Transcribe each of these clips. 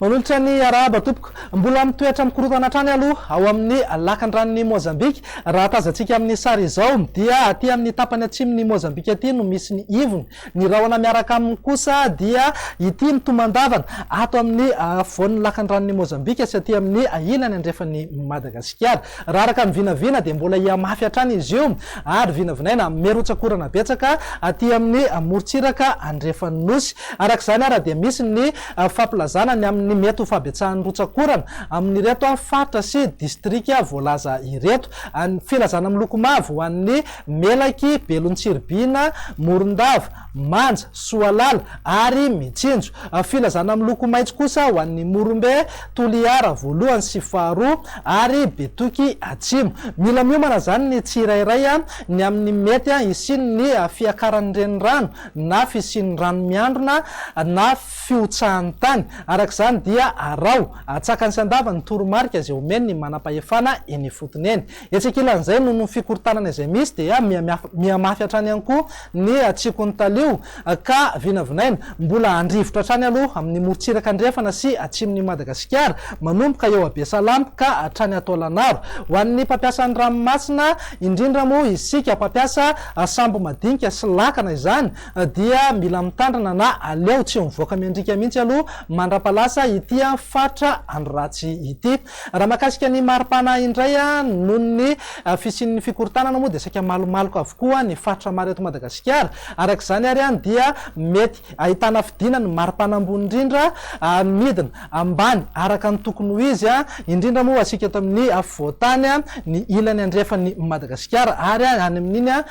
manolotra ny arahaba tompoko mbola mitoetra mikorotana hatrany aloha ao amin'ny lakan-dranon'ny Mozambique. Raha tazantsika amin'ny sary izao dia aty amin'ny tapany atsimon'ny Mozambique aty no misy ny ivony, ny rahona miaraka aminy kosa dia ity ny tomandavana ato amin'ny voan'ny lakan-dranon'ny Mozambique sy aty amin'ny ilany andrefan'ny Madagasikara. Raha araka ny vinavina dia mbola iamafy hatrany izy io ary vinavinaina merotsakorana betsaka aty amin'ny morontsiraka andrefan'ny nosy. Arak'izany ara dia misy ny fampilazana ny amin'ny mety ho fabetsahan'ny rotsakorana amin'ireto faritra sy distrika voalaza ireto. Filazana miloko mavo ho an'ny Melaky, Belontsiribina, Morondava, Manja, Soalala ary Mitsinjo. Filazana miloko maitso kosa ho an'ny Morombe, Toliara voalohany sy faharoa ary Betoky atsimo. Mila miomana zany ny tsirairay ny amin'ny mety isin ny fiakaran'ny renirano na fisian'ny rano miandrona na fiotsahan'ny tany. Arak'izany dia arao atsakany sy andava ny toromarika izay omeny ny manam-pahefana eny fotony eny. Etsekilan'izay no fikortanana izay misy dia miamafy hatrany ihany koa ny tsikony talio ka vinavinaina mbola andrivotra hatrany aloha amin'ny morontsiraka andrefana sy atsimon'ny Madagasikara manomboka eo Besalamy ka hatrany Ataolanaro. Ho an'ny mpampiasa ny ranomasina indrindra moa isika mpampiasa sambo madinika sy lakana izany dia mila mitandrina na aleo tsy mivoaka miandrika mihitsy aloha mandrapalasa ity faritra Andratsy ity. Raha makasika ny maripana indray noho ny fisian'ny fikortanana moa dia saika malomaloko avokoa ny faritra maro eto Madagasikara. Arak'izany ary dia mety ahitana fidina ny maripana ambony indrindra midina ambany araka ny tokony ho izy indrindra moa asika eto amin'ny voatany ny ilany andrefan'ny Madagasikara ary any amin'iny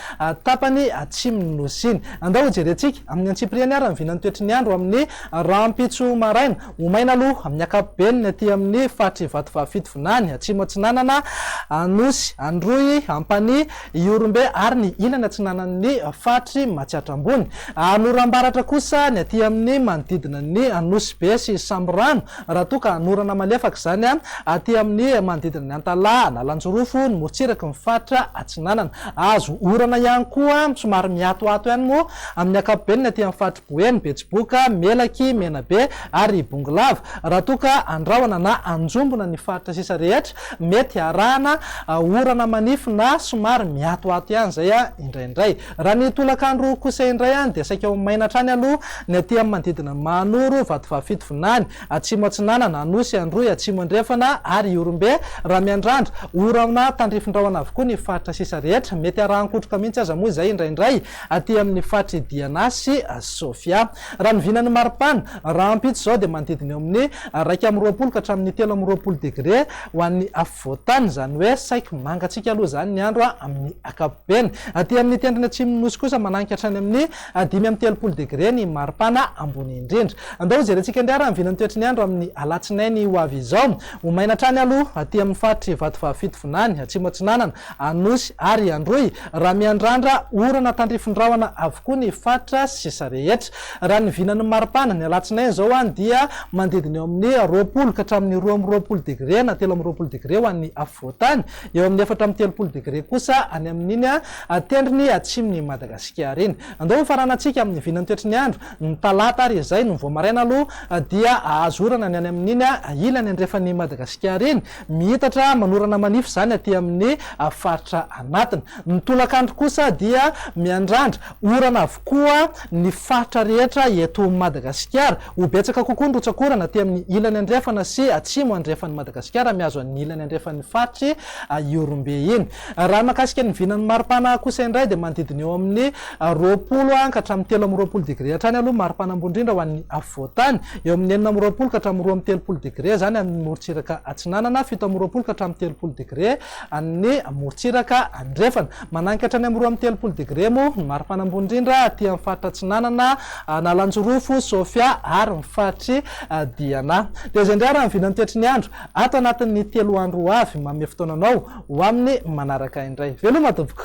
tapany atsimon'ny nosy iny. Andao ho jerentsika amin'ny Antsipriany ary mivinany toetry ny andro amin'ny rampitso maraina omaina aloha amin'ny akapobeny aty amin'ny faritry Vatovavafito Vinany, Atsimo Atsinanana, Anosy, Androy, Ampany, Iorombe ary ny ilany atsinanan'ny faritry Matsiatrambony. Anorambaratra kosa ny aty amin'ny manodidina ny Anosy be sy Samborano raha toa ka anorana malefaka izany aty amin'ny manodidina ny Antala, Analanjorofo, ny morontsiraka ny faritra Atsinanana. Azo orana ihany koa somary miatoato ihany moa amin'ny akapobeny aty amin'ny faritry Boeny, Betsiboka, Melaky, Menabe ary Bongolava. Raha toa ka andrahona na anjombona ny faritra sisa rehetra mety arahana orana manify na somary miatoato ihany zay indraindray. Raha ny tolakandro kosa indray dia saika maina hatrany aloha ny aty amin'ny manodidina Mahanoro, Vatovavafito Vinany, Atsimo Atsinanana, Anosy, Androy, Atsimo Andrefana ary Iorombe. Raha miandrandra orana tandrifindrahona avokoa ny faritra sisa rehetra mety arahankotroka mihitsy aza moa izay indraindray aty amin'ny faritry Diana sy Sofia. Raha ny vinany maripana raha ampitso zao dia manodidina eo amin'ny 120 ka hatramin'ny 320 degré ho an'ny afovoatany, izany hoe saika mangatsika aloha zany ny andro amin'ny akapobeny. Aty amin'ny tendrony atsimon'ny nosy kosa mananika hatrany amin'ny 5-30 degré ny maripana ambony indrindra. Andao jerentsika indray raha ny vinany toetry ny andro amin'ny alatsinainy ho avy izao omaina hatrany aloha aty amin'ny faritry Vatovavafito Vinany, Atsimo Atsinanana, Anosy ary Androy. Raha miandrandra orana tandrifindrahona avokoa ny faritra sisa rehetra. Raha ny vinany maripana ny alatsinainy zao dia manodidina eo amin'ny 20 ka hatramin'ny 20 degré na 30 degré ho an'ny afovoatany, eo amin'ny 4-30 degré kosa any amin'iny tendrony atsimon'ny Madagasikara iny. Andao faranantsika amin'ny vinany toetry ny andro ny talata ary izay no voamaraina aloha dia azo orana ny any amin'iny ilany andrefan'ny Madagasikara iny mihitatra manorana manify zany aty amin'ny faritra anatiny. Ny tolakandro kosa dia miandrandra orana avokoa ny faritra rehetra eto Madagasikara. Ho betsaka kokoa ny rotsakorana aty amin'ny ilany andrefana sy atsimo andrefan'ny Madagasikara miazo ny ilany andrefan'ny faritry Iorombe iny. Raha makasika ny vinany maripana kosa indray dia manodidina eo amin'ny 20 ka hatramin'ny 320 degré hatrany aloha maripana ambony indrindra ho an'ny afovoatany, eo amin'ny 4 ka hatramin'ny 30 degré zany amin'ny morontsiraka Atsinanana, 7 ka hatramin'ny 30 degré amin'ny morontsiraka andrefana. Mananika hatrany amin'ny 30 degré moa ny maripana ambony indrindra aty amin'ny faritra Atsinanana, Analanjorofo, Sofia ary ny faritry Diana. Dia izay indray raha ny vinany toetry ny andro ato anatin'ny 3 andro ho avy manome fotoananao ho amin'ny manaraka indray. Veloma tompoko.